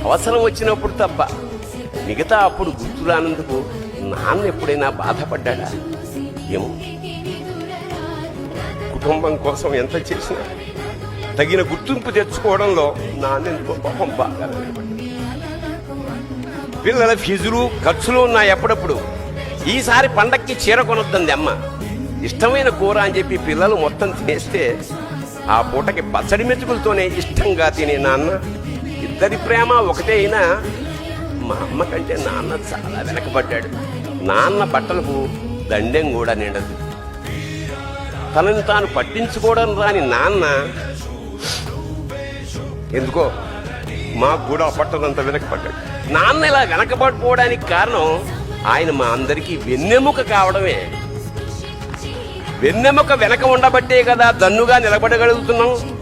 అవసరం వచ్చినప్పుడు తప్ప మిగతా అప్పుడు గుర్తురానందుకు నాన్న ఎప్పుడైనా బాధపడ్డాడా ఏమో. కుటుంబం కోసం ఎంత చేసినా తగిన గుర్తింపు తెచ్చుకోవడంలో నాన్న ఎంతో పాపం బాగా నిలబడ్డాడు. పిల్లల ఫీజులు ఖర్చులు ఉన్నాయి ఎప్పుడప్పుడు. ఈసారి పండక్కి చీర కొనొద్దంది అమ్మ. ఇష్టమైన కూర అని చెప్పి పిల్లలు మొత్తం తినేస్తే ఆ పూటకి పచ్చడి మెతుకులతోనే ఇష్టంగా తినే నాన్న. ఇద్దరి ప్రేమ ఒకటే అయినా మా అమ్మ కంటే నాన్న చాలా వెనకబడ్డాడు. నాన్న బట్టలకు దండెం కూడా నిండదు. తనని తాను పట్టించుకోవడం రాని నాన్న ఎందుకో మాకు కూడా పట్టదంత వెనకబడ్డాడు. నాన్న ఇలా వెనకబడిపోవడానికి కారణం ఆయన మా అందరికీ వెన్నెముక కావడమే. వెన్నెముక వెనక ఉండబట్టే కదా దన్నుగా నిలబడగలుగుతున్నాం.